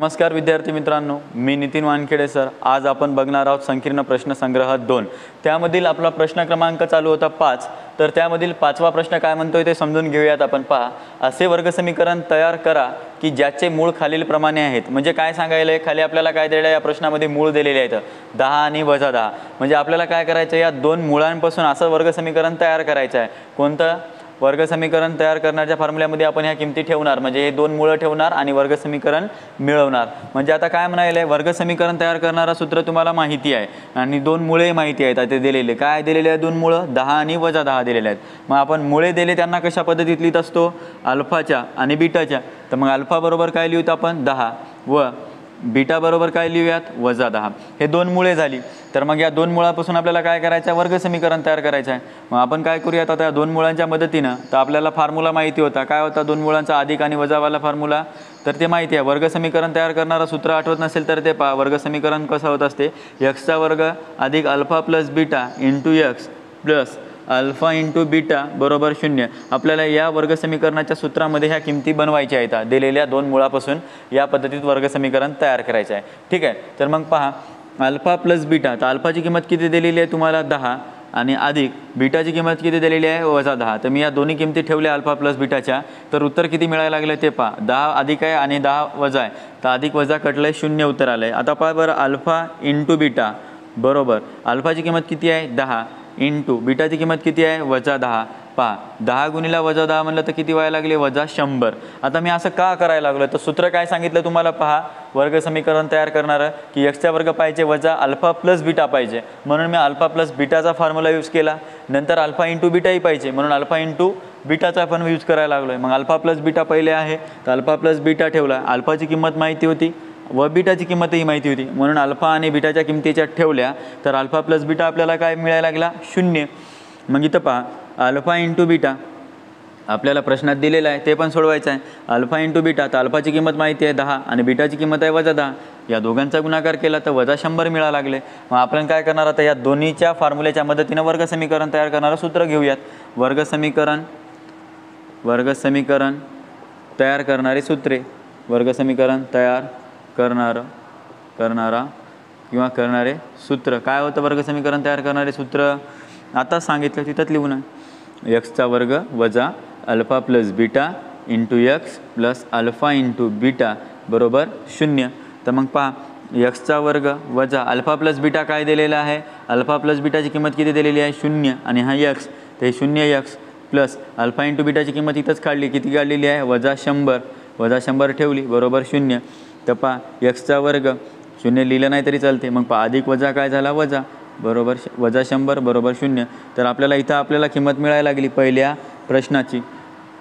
नमस्कार विद्यार्थी मित्रांनो, मी नितीन वानखेडे सर। आज आपण बघणार आहोत संकीर्ण प्रश्न संग्रह 2। त्यामधील आपला प्रश्न क्रमांक चालू होता 5। तर त्यामधील 5वा प्रश्न काय म्हणतोय ते समजून घेऊयात आपण। पहा, असे वर्गसमीकरण तयार करा की ज्याचे मूळ खालीलप्रमाणे आहेत। म्हणजे काय सांगायला आहे, खाली आपल्याला काय दिलेलं आहे या प्रश्नामध्ये मूळ दिलेले आहेत 10 आणि -10। म्हणजे आपल्याला काय करायचं, या दोन मुळांपासून असं वर्गसमीकरण तयार करायचं आहे। कोणतं वर्गसमीकरण तयार करण्याच्या फॉर्म्युल्यामध्ये आपण ह्या किमती ठेवणार, म्हणजे हे दोन मूळ ठेवणार आणि वर्गसमीकरण मिळवणार। म्हणजे आता काय म्हणायले, वर्गसमीकरण तयार करणारा सूत्र तुम्हाला माहिती आहे आणि दोन मुळे माहिती आहेत। ते दिलेले काय दिलेले आहे, दोन मुळ 10 आणि -10 दिलेले आहेत। मग आपण मुळे दिले त्यांना कशा पद्धतीत लिहित असतो, अल्फाच्या आणि बीटाच्या। तर मग अल्फा बरोबर काय लिहूत आपण 10 व बीटा बरोबर काय लिहूयात -10। हे दोन मुळे झाली। तर मग या दोन मुळापासून आपल्याला काय करायचं आहे, वर्गसमीकरण तयार करायचं आहे। मग आपण काय करूयात, आता या दोन मुळांच्या मदतीनं, तर आपल्याला फॉर्म्युला माहिती होता, काय होता दोन मुळांचा अधिक आणि वजावाला फॉर्म्युला, तर ते माहिती आहे। वर्गसमीकरण तयार करणारा सूत्र आठवत नसेल तर ते पहा। वर्गसमीकरण कसं होत असते, x वर्ग अधिक alpha plus beta into x plus alpha into beta बरोबर 0। आपल्याला या वर्गसमीकरणाच्या सूत्रामध्ये ह्या किमती बनवायच्या आहेत। दिलेल्या दोन मुळापासून या पद्धतीत वर्गसमीकरण तयार करायचं आहे। ठीक आहे, तर मग पहा, अल्फा प्लस बीटा, तर अल्फाची किंमत किती दिलेली आहे तुम्हाला 10 आणि अधिक बीटाची किंमत किती दिलेली आहे -10। तर मी या दोन्ही किमती ठेवल्या अल्फा प्लस बीटाच्या, तर उत्तर किती मिळायला लागलं ते पहा। 10 अधिक आहे आणि 10 वजा आहे, तर अधिक वजा कटलंय 0 उत्तर आलंय। आता पहा बरं, अल्फा इंटू बीटा बरोबर अल्फाची किंमत किती आहे 10 इंटू बीटाची किंमत किती आहे -10। पहा 10 गुणिला -10 म्हणलं तर किती व्हायला लागले -100। आता मी असं का करायला लागलो, तर सूत्र काय सांगितलं तुम्हाला पहा, वर्गसमीकरण तयार करणारं की x वर्ग पाहिजे वजा अल्फा प्लस बीटा पाहिजे, म्हणून मी अल्फा प्लस बीटाचा फॉर्म्युला यूज केला। नंतर अल्फा इंटू बीटाही पाहिजे, म्हणून अल्फा इंटू बीटाचा पण यूज करायला लागलो आहे। मग अल्फा प्लस बीटा पहिले आहे, तर अल्फा प्लस बीटा ठेवला। अल्फाची किंमत माहिती होती व बीटाची किंमतही माहिती होती, म्हणून अल्फा आणि बीटाच्या किमतीच्या ठेवल्या, तर अल्फा प्लस बीटा आपल्याला काय मिळायला लागला 0। मग इथं पहा, अल्फा इंटू बीटा आपल्याला प्रश्नात दिलेला आहे, ते पण सोडवायचं आहे। अल्फा इंटू बीटा, तर अल्फाची किंमत माहिती आहे 10 आणि बीटाची किंमत आहे -10। या दोघांचा गुणाकार केला तर -100 मिळायला लागले। मग आपण काय करणार, आता या दोन्हीच्या फॉर्म्युल्याच्या मदतीनं वर्गसमीकरण तयार करणारं सूत्र घेऊयात। वर्गसमीकरण तयार करणारे सूत्रे, वर्गसमीकरण तयार करणारा करणारे सूत्र काय होतं, वर्गसमीकरण तयार करणारे सूत्र आता सांगितलं तिथंच लिहून आहे। x वर्ग वजा alpha plus beta into x plus alpha into beta बरोबर 0। तर मग पहा, x वर्ग वजा अल्फा प्लस बीटा काय दिलेला आहे, अल्फा प्लस बीटाची किंमत किती दिलेली आहे 0 आणि हा x, ते 0x प्लस अल्फा इंटू बीटाची किंमत इथंच काढली, किती काढलेली आहे -100 ठेवली बरोबर 0। तर पहा, x वर्ग 0 लिहिलं नाही तरी चालते। मग पहा, अधिक वजा काय झाला वजा बरोबर -100 बरोबर 0। तर आपल्याला इथं आपल्याला किंमत मिळायला लागली पहिल्या प्रश्नाची।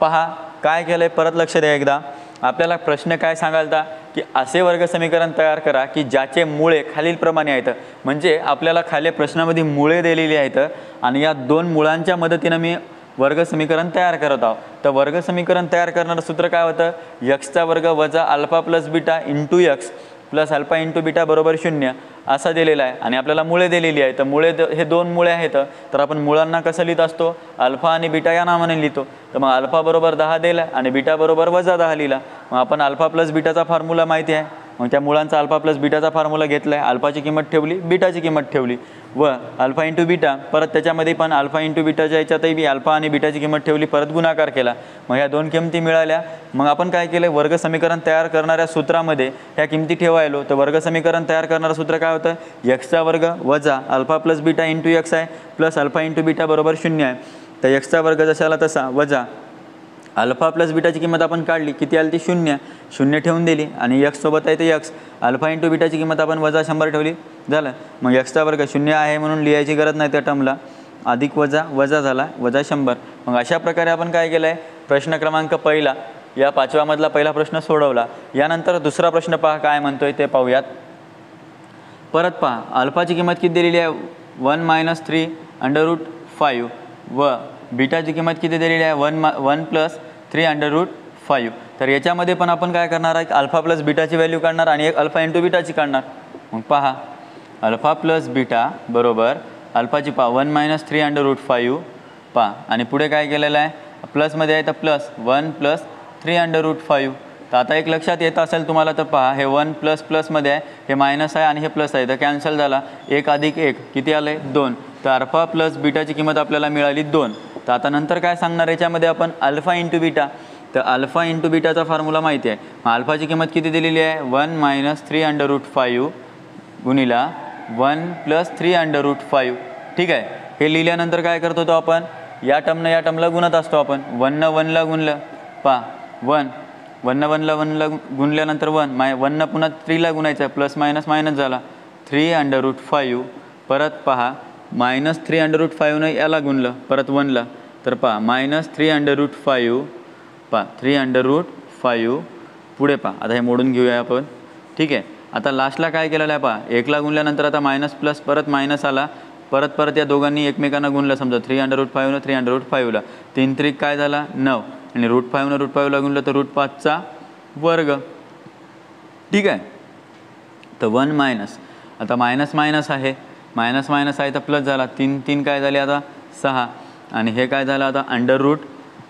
पहा काय केलं आहे, परत लक्ष द्या एकदा। आपल्याला प्रश्न काय सांगालता की असे वर्गसमीकरण तयार करा की ज्याचे मुळे खालीलप्रमाणे आहेत। म्हणजे आपल्याला खाली प्रश्नामध्ये मुळे दिलेली आहेत आणि या दोन मुळांच्या मदतीनं मी वर्गसमीकरण तयार करत आहोत। तर वर्गसमीकरण तयार करणारं सूत्र काय होतं, x वर्ग वजा alpha plus beta into x plus alpha into beta बरोबर 0 असा दिलेला आहे आणि आपल्याला मुळे दिलेली आहे। तर मुळे हे दोन मुळे आहेत, तर आपण मुळांना कसं लिहित असतो, अल्फा आणि बीटा या नावाने लिहितो। तर मग अल्फा बरोबर 10 दिला आणि बीटा बरोबर -10 लिहिला। मग आपण अल्फा प्लस बीटाचा फॉर्म्युला माहिती आहे, मग त्या मुळांचा अल्फा प्लस बीटाचा फॉर्म्युला घेतला आहे। अल्फाची किंमत ठेवली, बीटाची किंमत ठेवली व अल्फा इंटू बीटा, परत त्याच्यामध्ये पण अल्फा इंटू बीटाच्या याच्यातही बी अल्फा आणि बीटाची किंमत ठेवली, परत गुणाकार केला। मग ह्या दोन किमती मिळाल्या। मग आपण काय केलं, वर्गसमीकरण तयार करणाऱ्या सूत्रामध्ये ह्या किमती ठेवायलो। तर वर्गसमीकरण तयार करणारं सूत्र काय होतं, x वर्ग वजा alpha plus beta into x आहे प्लस अल्फा इंटू बीटा बरोबर 0 आहे। तर x वर्ग जशाला तसा वजा अल्फा प्लस बीटाची किंमत आपण काढली, किती आली ती 0 ठेवून दिली आणि x सोबत आहे ते x, अल्फा इंटू बीटाची किंमत आपण -100 ठेवली, झालं। मग x वर्ग 0 आहे म्हणून लिहायची गरज नाही त्या टर्मला, अधिक वजा झाला -100। मग अशा प्रकारे आपण काय केलं आहे, प्रश्न क्रमांक पहिला या 5व्यामधला पहिला प्रश्न सोडवला। यानंतर दुसरा प्रश्न पहा काय म्हणतोय ते पाहूयात। परत पहा, अल्फाची किंमत किती दिलेली आहे 1 - 3√5 व बीटाची किंमत किती दिलेली आहे 1 + 3√5। तर याच्यामध्ये पण आपण काय करणार आहे, अल्फा प्लस बीटाची व्हॅल्यू काढणार आणि एक अल्फा इंटू बीटाची काढणार। मग पहा, अल्फा प्लस बीटा बरोबर अल्फाची पहा 1 - 3√5 पहा, आणि पुढे काय केलेलं आहे, प्लसमध्ये आहे तर +1 + 3√5 तर आता एक लक्षात येत असेल तुम्हाला तर पहा, हे 1 प्लस प्लसमध्ये आहे, हे मायनस आहे आणि हे प्लस आहे, तर कॅन्सल झाला. 1 अधिक 1 किती आलं आहे 2. तर अल्फा प्लस बीटाची किंमत आपल्याला मिळाली 2. तर आता नंतर काय सांगणार याच्यामध्ये आपण अल्फा इंटू बीटा. तर अल्फा इंटू बीटाचा फॉर्म्युला माहिती आहे. मग अल्फाची किंमत किती दिलेली आहे 1 मायनस 3√5 गुणिला 1 प्लस 3√5. ठीक आहे. हे लिहिल्यानंतर काय करत होतो आपण, या टर्मनं या टर्मला गुणत असतो आपण. 1 1ला गुणलं पहा 1 1ला गुणल्यानंतर 1 पुन्हा 3ला गुणायचं आहे, प्लस मायनस मायनस झाला 3√5. परत पहा मायनस 3√5 याला गुणलं परत 1ला, तर पहा मायनस 3√5 पहा 3√5 पुढे पहा. आता हे मोडून घेऊया आपण. ठीक आहे. आता लास्टला काय केलेलं आहे पहा, 1ला गुणल्यानंतर आता मायनस प्लस परत मायनस आला, परत या दोघांनी एकमेकांना गुणलं. समजा 3√5 3√5ला 3 त्रिक काय झाला 9 आणि √5 √5ला गुणलं तर √5चा वर्ग. ठीक आहे. तर 1 मायनस, आता मायनस मायनस आहे, मायनस मायनस आहे तर प्लस झाला, 3 3 काय झाले आता 6 आणि हे काय झालं आता अंडर रूट.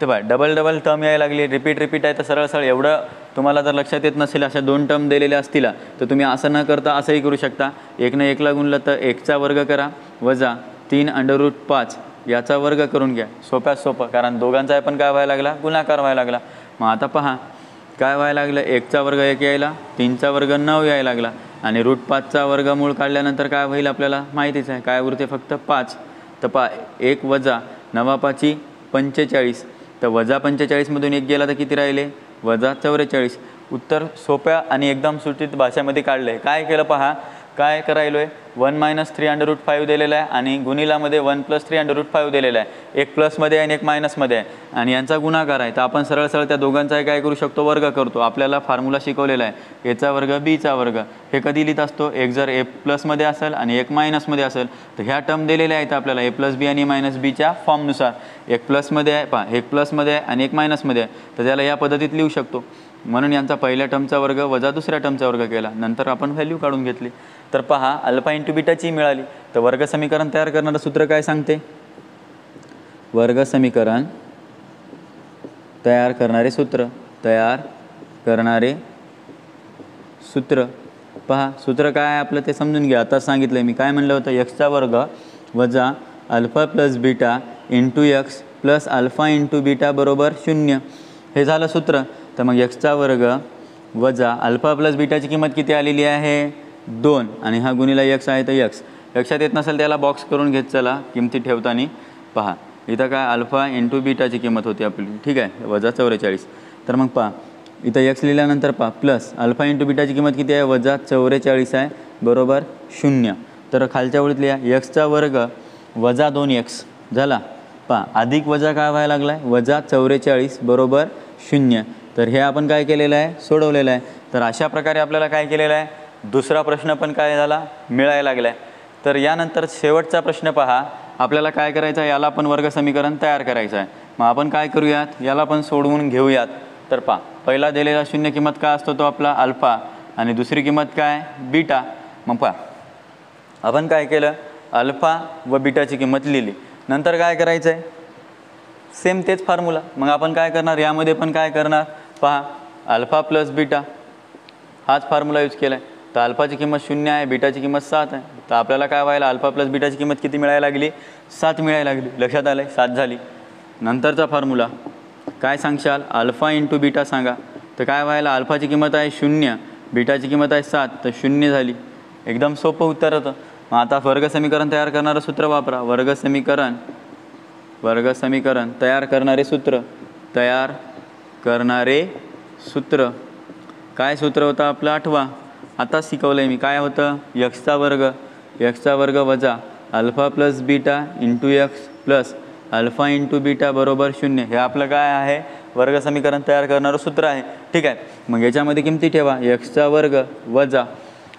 तर बघा डबल टर्म यायला लागली, रिपीट आहे. तर सरळ एवढं तुम्हाला जर लक्षात येत नसेल, अशा 2 टर्म दिलेल्या असतील तर तुम्ही असं न करता असंही करू शकता. 1 ने 1ला गुणलं तर 1चा वर्ग करा वजा 3√5 याचा वर्ग करून घ्या. सोप्यात सोपं, कारण दोघांचा पण काय व्हायला लागला गुणाकार व्हायला लागला. मग आता पहा काय व्हायला लागलं, 1चा वर्ग 1 यायला, 3चा वर्ग 9 यायला लागला आणि √5चा वर्गमूळ काढल्यानंतर काय होईल आपल्याला माहितीच आहे, काय उरते फक्त 5. तर पहा 1 वजा 9 5 45, तर वजा 45मधून 1 गेला तर किती राहिले वजा 44. उत्तर सोप्या आणि एकदम सुटीत भाषेमध्ये काढलं आहे. काय केलं पहा, काय करायलो आहे 1 मायनस 3√5 दिलेला आहे आणि गुणिलामध्ये 1 प्लस 3√5 दिलेला आहे. एक प्लसमध्ये आहे आणि एक मायनसमध्ये आहे आणि यांचा गुणाकार आहे. तर आपण सरळ त्या दोघांचा काय करू शकतो वर्ग करतो. आपल्याला फॉर्म्युला शिकवलेला आहे एचा वर्ग बीचा वर्ग. हे कधी लिहित असतो, एक जर ए प्लसमध्ये असेल आणि एक मायनसमध्ये असेल तर ह्या टर्म दिलेल्या आहेत आपल्याला ए प्लस बी आणि मायनस बीच्या फॉर्मनुसार. एक प्लसमध्ये आहे पहा, एक प्लसमध्ये आहे आणि एक मायनसमध्ये आहे, तर त्याला या पद्धतीत लिहू शकतो. म्हणून यांचा पहिल्या टर्मचा वर्ग वजा दुसऱ्या टर्मचा वर्ग केला, नंतर आपण व्हॅल्यू काढून घेतली. तर पहा अल्फा इंटू बीटाची मिळाली. तर वर्ग समीकरण तयार करणारं सूत्र काय सांगते, वर्ग समीकरण तयार करणारे सूत्र पहा. सूत्र काय आहे आपलं ते समजून घ्या. आता सांगितलं मी काय म्हणलं होतं, एक्सचा वर्ग वजा alpha plus beta into x plus alpha into beta बरोबर 0. हे झालं सूत्र. तर मग एक्सचा वर्ग वजा अल्फा प्लस बीटाची किंमत किती आलेली आहे 2 आणि हा गुणिला एक्स आहे तर एक्स. लक्षात येत नसेल त्याला बॉक्स करून घेत चला किमती ठेवताना. पहा इथं काय अल्फा इंटू बीटाची किंमत होती आपली. ठीक आहे वजा 44. तर मग पहा इथं एक्स लिहिल्यानंतर पहा प्लस अल्फा इंटू बीटाची किंमत किती आहे वजा 44 आहे बरोबर 0. तर खालच्या ओळीत लिहा एक्सचा वर्ग वजा 2x झाला. पहा अधिक वजा काय व्हायला लागला आहे वजा 44 बरोबर 0. तर हे आपण काय केलेलं आहे सोडवलेलं आहे. तर अशा प्रकारे आपल्याला काय केलेलं आहे दुसरा प्रश्न पण काय झाला मिळायला लागला आहे. तर यानंतर शेवटचा प्रश्न पहा, आपल्याला काय करायचं आहे याला पण वर्ग समीकरण तयार करायचं आहे. मग आपण काय करूयात याला पण सोडवून घेऊयात. तर पहा पहिला दिलेला 0 किंमत काय असतो तो आपला अल्फा आणि दुसरी किंमत काय बीटा. मग पहा आपण काय केलं अल्फा व बीटाची किंमत लिहिली. नंतर काय करायचं आहे सेम तेच फॉर्म्युला. मग आपण काय करणार यामध्ये पण काय करणार पहा अल्फा प्लस बीटा हाच फॉर्म्युला यूज केला आहे. तर अल्फाची किंमत 0 आहे, बीटाची किंमत 7 आहे. तर आपल्याला काय व्हायला अल्फा प्लस बीटाची किंमत किती मिळायला लागली 7 मिळायला लागली. लक्षात आलं 7 झाली. नंतरचा फॉर्म्युला काय सांगशाल अल्फा इंटू बीटा सांगा. तर काय व्हायला अल्फाची किंमत आहे 0, बीटाची किंमत आहे 7, तर 0 झाली. एकदम सोपं उत्तर होतं. मग आता वर्ग समीकरण तयार करणारं सूत्र वापरा. वर्ग समीकरण तयार करणारे सूत्र काय सूत्र होतं आपलं आठवा. आता शिकवलं आहे मी काय होतं एक्सचा वर्ग वजा alpha plus beta into x plus alpha into beta बरोबर 0. हे आपलं काय आहे वर्ग समीकरण तयार करणारं सूत्र आहे. ठीक आहे. मग याच्यामध्ये किमती ठेवा एक्सचा वर्ग वजा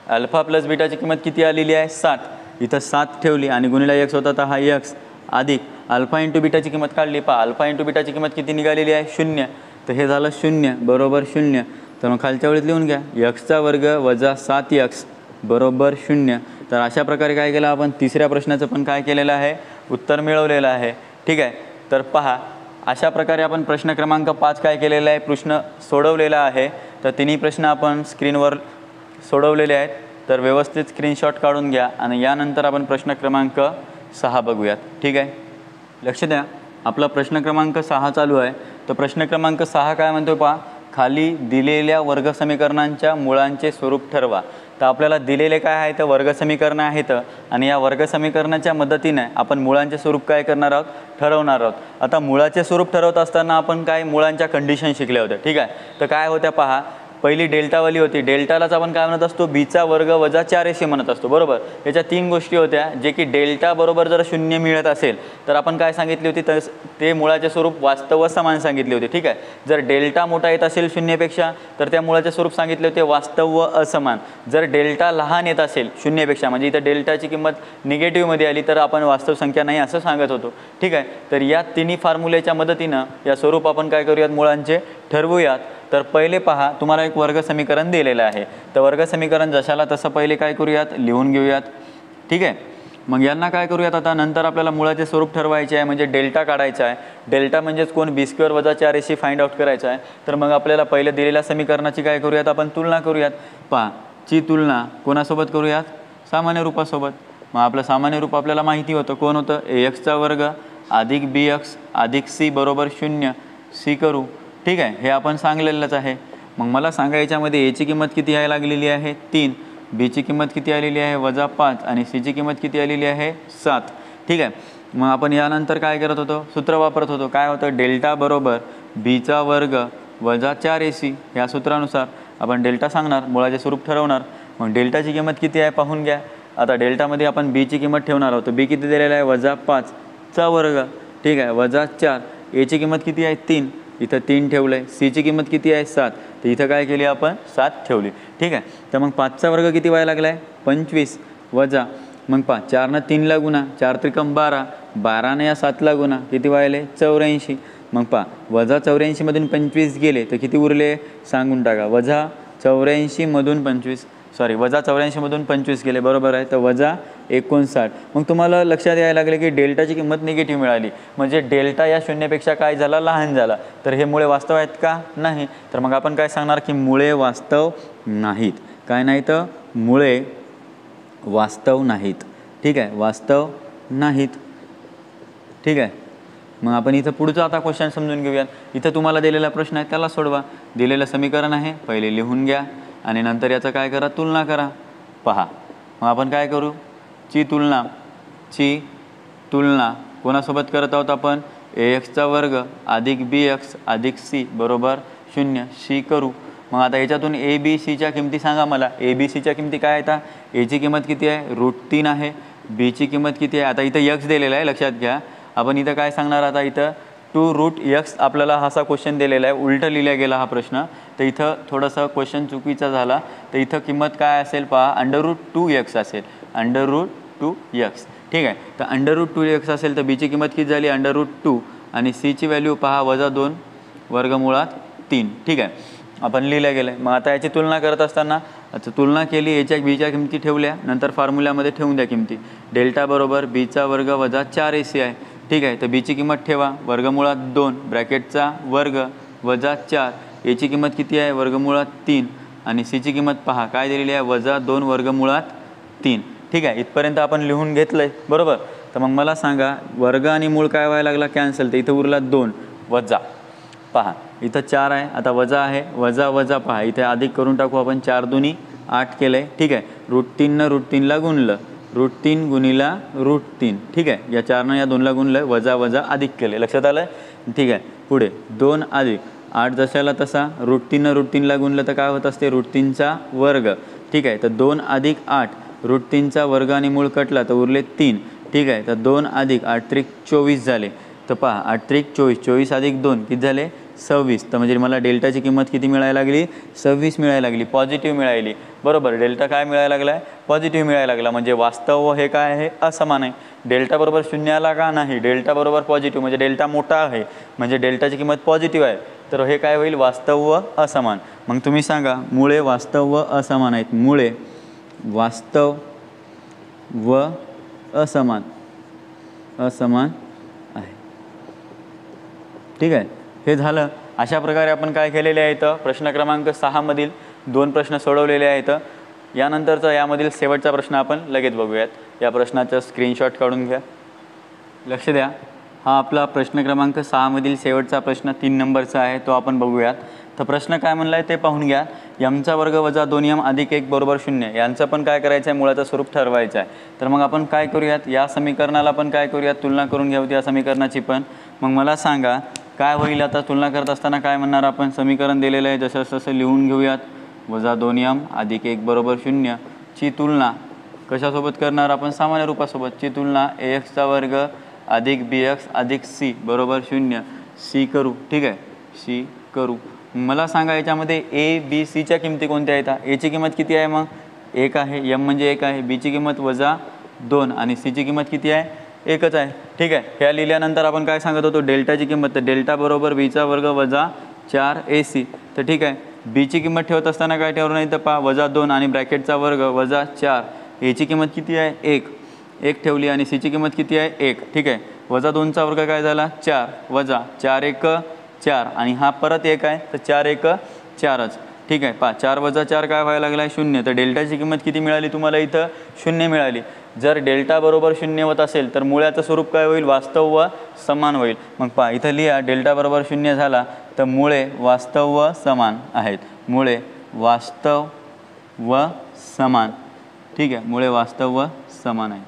अल्फा प्लस बीटाची किंमत किती आलेली आहे 7. इथं 7 ठेवली आणि गुणिला एक्स होता तर हा एक्स अधिक अल्फा इंटू बीटाची किंमत काढली. पहा अल्फा इंटू बीटाची किंमत किती निघालेली आहे 0. तर हे झालं 0 बरोबर 0. तर मग खालच्या वेळेत लिहून घ्या एक्सचा वर्ग वजा 7x बरोबर 0. तर अशा प्रकारे काय केलं आपण तिसऱ्या प्रश्नाचं पण काय केलेलं आहे उत्तर मिळवलेलं आहे. ठीक आहे. तर पहा अशा प्रकारे आपण प्रश्न क्रमांक 5 काय केलेला आहे प्रश्न सोडवलेला आहे. तर तिन्ही प्रश्न आपण स्क्रीनवर सोडवलेले आहेत, तर व्यवस्थित स्क्रीनशॉट काढून घ्या आणि यानंतर आपण प्रश्न क्रमांक 6 बघूयात. ठीक आहे, लक्ष द्या. आपला प्रश्न क्रमांक 6 चालू आहे. तर प्रश्न क्रमांक 6 काय म्हणतो पहा, खाली दिलेल्या वर्गसमीकरणांच्या मुळांचे स्वरूप ठरवा. तर आपल्याला दिलेले काय आहे तर वर्गसमीकरणं आहेत आणि या वर्गसमीकरणाच्या मदतीने आपण मुळांचे स्वरूप काय करणार आहोत, ठरवणार आहोत. आता मुळाचे स्वरूप ठरवत असताना आपण काय मुळांच्या कंडिशन शिकल्या होत्या. ठीक आहे, तर काय होत्या पहा, पहिली डेल्टावाली होती. डेल्टालाच आपण काय म्हणत असतो, बीचा वर्ग वजा 4ac म्हणत असतो. बरोबर, याच्या 3 गोष्टी होत्या, जे की डेल्टा बरोबर जर 0 मिळत असेल तर आपण काय सांगितली होती, तर ते मुळाचे स्वरूप वास्तव व समान सांगितले होते. ठीक आहे, जर डेल्टा मोठा येत असेल 0पेक्षा तर त्या मुळाचे स्वरूप सांगितले होते वास्तव व असमान. जर डेल्टा लहान येत असेल 0पेक्षा, म्हणजे इथं डेल्टाची किंमत निगेटिव्हमध्ये आली तर आपण वास्तव संख्या नाही असं सांगत होतो. ठीक आहे, तर या तिन्ही फॉर्म्युलेच्या मदतीनं या स्वरूप आपण काय करूयात, मुळांचे ठरवूयात. तर पहिले पहा, तुम्हाला एक वर्ग समीकरण दिलेलं आहे. तर वर्ग समीकरण जशाला तसं पहिले काय करूयात, लिहून घेऊयात. ठीक आहे, मग यांना काय करूयात, आता नंतर आपल्याला मुळाचे स्वरूप ठरवायचे आहे, म्हणजे डेल्टा काढायचा आहे. डेल्टा म्हणजेच कोण, b² वजा 4ac फाइंड आउट करायचा आहे. तर मग आपल्याला पहिले दिलेल्या समीकरणाची काय करूयात, आपण तुलना करूयात. पहा, ची तुलना कोणासोबत करूयात, सामान्य रूपासोबत. मग आपलं सामान्य रूप आपल्याला माहिती होतं, कोण होतं, ax² अधिक bx अधिक c बरोबर 0 c करू. ठीक आहे, हे आपण सांगलेलंच आहे. मग मला सांगा, याच्यामध्ये एची किंमत किती यायला लागलेली आहे, 3, बीची किंमत किती आलेली आहे, वजा 5 आणि सीची किंमत किती आलेली आहे, 7. ठीक आहे, मग आपण यानंतर काय करत होतो, सूत्र वापरत होतो. काय होतं, डेल्टा बरोबर बीचा वर्ग वजा 4ac. या सूत्रानुसार आपण डेल्टा सांगणार, मुळाचे स्वरूप ठरवणार. मग डेल्टाची किंमत किती आहे पाहून घ्या. आता डेल्टामध्ये आपण बीची किंमत ठेवणार आहोत. बी किती दिलेला आहे, वजा 5 चा वर्ग. ठीक आहे, वजा 4. एची किंमत किती आहे, 3, इथं 3 ठेवलं आहे. सीची किंमत किती आहे, 7, तर इथं काय केली आपण, 7 ठेवली. ठीक आहे, तर मग 5चा वर्ग किती व्हायला लागला आहे, 25 वजा, मग 4 ने 3 ला गुणा, 4 त्रिकम 12, 12 ने या 7 ला गुणा, किती व्हायले, 84. मग वजा 84 मधून 25 गेले तर किती उरले, सांगून टाका. वजा 84 मधून 25, सॉरी, वजा 84 मधून 25 गेले, बरोबर आहे. तर वजा 59. मग तुम्हाला लक्षात यायला लागले की डेल्टाची किंमत निगेटिव्ह मिळाली, म्हणजे डेल्टा या 0पेक्षा काय झाला, लहान झाला. तर हे मुळे वास्तव आहेत का, नाही. तर मग आपण काय सांगणार की मुळे वास्तव नाहीत. काय नाही तर मुळे वास्तव नाहीत. ठीक आहे, वास्तव नाहीत. ठीक आहे, मग आपण इथं पुढचा आता क्वेश्चन समजून घेऊयात. इथं तुम्हाला दिलेला प्रश्न आहे, त्याला सोडवा. दिलेलं समीकरण आहे, पहिले लिहून घ्या आणि नंतर याचं काय करा, तुलना करा. पहा, मग आपण काय करू, ची तुलना कोणासोबत करत आहोत आपण, ax² अधिक bx अधिक c बरोबर 0 c करू. मग आता याच्यातून a b cच्या किमती सांगा मला. a b cच्या किमती काय आहेत, a ची किंमत किती आहे, √3 आहे. b ची किंमत किती आहे, आता इथं x दिलेला आहे, लक्षात घ्या. आपण इथं काय सांगणार, आता इथं 2√x आपल्याला असा क्वेश्चन दिलेला आहे, उलटं लिहिला गेला हा प्रश्न. तर इथं थोडंसं क्वेश्चन चुकीचा झाला. तर इथं किंमत काय असेल पहा, √2x असेल, √2x. ठीक आहे, तर √2x असेल तर बीची किंमत किती झाली, √2 आणि सीची व्हॅल्यू पहा, वजा 2 वर्गमुळात 3. ठीक आहे, आपण लिहिलं गेलं. मग आता याची तुलना करत असताना तुलना केली, एच्या बीच्या किमती ठेवल्या, नंतर फॉर्म्युल्यामध्ये ठेवून द्या किमती. डेल्टा बरोबर बीचा वर्ग वजा 4ac आहे. ठीक आहे, तर बीची किंमत ठेवा, वर्गमुळात 2 ब्रॅकेटचा वर्ग वजा 4, एची किंमत किती आहे, वर्गमुळात 3 आणि सीची किंमत पहा काय दिलेली आहे, वजा 2 वर्गमुळात 3. ठीक आहे, इथपर्यंत आपण लिहून घेतलं आहे, बरोबर. तर मग मला सांगा, वर्ग आणि मूळ काय व्हायला लागला, कॅन्सल. तर इथं उरला 2 वजा, पहा इथं 4 आहे, आता वजा आहे, वजा वजा पहा इथे अधिक करून टाकू आपण. 4 दुनी 8 केलं आहे. ठीक आहे, √3 √3ला गुणलं, √3 गुणिला √3. ठीक आहे, या 4 या 2ला गुणलं, वजा वजा अधिक केले, लक्षात आलं. ठीक आहे, पुढे 2 अधिक 8 जशाला तसा, √3 √3ला गुणलं तर काय होत असते, √3चा वर्ग. ठीक आहे, तर 2 अधिक 8, √3चा वर्ग आणि मूळ कटला तर उरले 3. ठीक आहे, तर 2 अधिक 8 त्रिक 24 झाले. तर पहा 8 त्रिक 24, 24 अधिक 2 किती झाले, 26. तर म्हणजे मला डेल्टाची किंमत किती मिळायला लागली, 26 मिळायला लागली, पॉझिटिव्ह मिळाली. बरोबर, डेल्टा काय मिळायला लागला आहे, पॉझिटिव्ह मिळायला लागला. म्हणजे वास्तव हे काय आहे, असमान आहे. डेल्टा बरोबर 0 आला का, नाही. डेल्टा बरोबर पॉझिटिव्ह, म्हणजे डेल्टा मोठा आहे, म्हणजे डेल्टाची किंमत पॉझिटिव्ह आहे. तर हे काय होईल, वास्तव व असमान. मग तुम्ही सांगा, मुळे वास्तव व असमान आहेत. मुळे वास्तव व असमान आहे. ठीक आहे, हे झालं. अशा प्रकारे आपण काय केलेले आहे तर प्रश्न क्रमांक 6 मधील 2 प्रश्न सोडवलेले आहेत. यानंतरचा यामधील शेवटचा प्रश्न आपण लगेच बघूयात. या प्रश्नाचं स्क्रीनशॉट काढून घ्या. लक्ष द्या. हा आपला प्रश्न क्रमांक 6 मधील शेवटचा प्रश्न 3 नंबरचा आहे, तो आपण बघूयात. तर प्रश्न काय म्हणला आहे ते पाहून घ्या. यमचा वर्ग वजा 2m अधिक 1 बरोबर 0 यांचं पण काय करायचं आहे, मुळाचं स्वरूप ठरवायचं आहे. तर मग आपण काय करूयात, या समीकरणाला पण काय करूयात, तुलना करून घेऊयात या समीकरणाची पण. मग मला सांगा काय होईल. आता तुलना करत असताना काय म्हणणार आपण, समीकरण दिलेलं आहे जसं तसं लिहून घेऊयात. वजा 2m अधिक 1 बरोबर 0 ची तुलना कशासोबत करणार आपण, सामान्य रूपासोबत. ची तुलना ax वर्ग अधिक bx अधिक c बरोबर 0 c करू. ठीक आहे, c करू. मला सांगा याच्यामध्ये a b c च्या किमती कोणत्या आहेत. a ची किंमत किती आहे, मग 1 आहे, m म्हणजे 1 आहे, b ची किंमत वजा 2 आणि c ची किंमत किती आहे, 1च आहे. ठीक आहे. ह्या लिहिल्यानंतर आपण काय सांगत होतो, डेल्टाची किंमत. तर डेल्टा बरोबर b चा वर्ग वजा 4ac. तर ठीक आहे, b ची किंमत ठेवत असताना काय ठेवलं नाही तर पहा वजा 2 आणि ब्रॅकेटचा वर्ग वजा 4. a ची किंमत किती आहे, 1 ठेवली आणि c ची किंमत किती आहे, 1. ठीक आहे. वजा 2चा वर्ग काय झाला, 4 वजा 4 1 4 आणि हा परत 1 आहे, तर 4 1 4च. ठीक आहे. पहा 4 वजा 4 काय व्हायला लागला आहे, 0. तर डेल्टाची किंमत किती मिळाली तुम्हाला इथं, 0 मिळाली. जर डेल्टा बरोबर 0 होत असेल तर मूळ्याचं स्वरूप काय होईल, वास्तव व समान होईल. मग पहा इथं लिहा डेल्टा बरोबर 0 झाला तर मुळे वास्तव व समान आहेत. मुळे वास्तव व समान. ठीक आहे, मुळे वास्तव व समान आहे.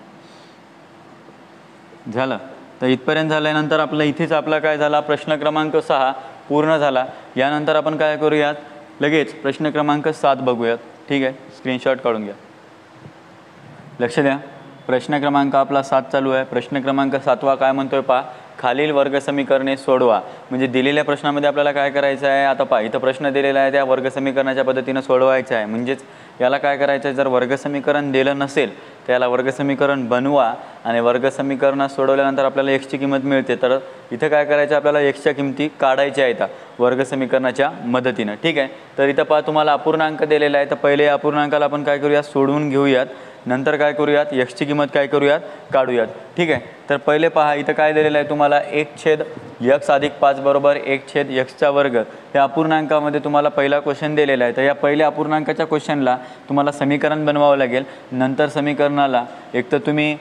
झालं. तर इथपर्यंत झाल्यानंतर आपलं इथेच आपला काय झाला, प्रश्न क्रमांक 6 पूर्ण झाला. यानंतर आपण काय करूयात, लगेच प्रश्न क्रमांक 7 बघूयात. ठीक आहे, स्क्रीनशॉट काढून घ्या. लक्ष द्या. प्रश्न क्रमांक आपला 7 चालू आहे. प्रश्न क्रमांक 7वा काय म्हणतोय पहा, खालील वर्ग समीकरणे सोडवा. म्हणजे दिलेल्या प्रश्नामध्ये आपल्याला काय करायचं आहे, आता पहा इथं प्रश्न दिलेला आहे त्या वर्ग समीकरणाच्या पद्धतीनं सोडवायचं आहे. म्हणजेच याला काय करायचं आहे, जर वर्ग समीकरण दिलं नसेल तर याला वर्ग समीकरण बनवा आणि वर्ग समीकरणात सोडवल्यानंतर आपल्याला एक्सची किंमत मिळते. तर इथं काय करायचं, आपल्याला एक्सच्या किमती काढायच्या आहेत वर्ग समीकरणाच्या मदतीनं. ठीक आहे. तर इथं पहा तुम्हाला अपूर्णांक दिलेला आहे, तर पहिले अपूर्णांकाला आपण काय करूयात, सोडवून घेऊयात. नंतर काय करूयात, एक्सची किंमत काय करूयात, काढूयात. ठीक आहे. तर पहिले पहा इथं काय दिलेलं आहे तुम्हाला, 1/x अधिक 5 बरोबर 1/x वर्ग. या अपूर्णांकामध्ये तुम्हाला पहिला क्वेश्चन दिलेला आहे. तर या पहिल्या अपूर्णांकाच्या क्वेश्चनला तुम्हाला समीकरण बनवावं लागेल. नंतर समीकरणाला एक तर तुम्ही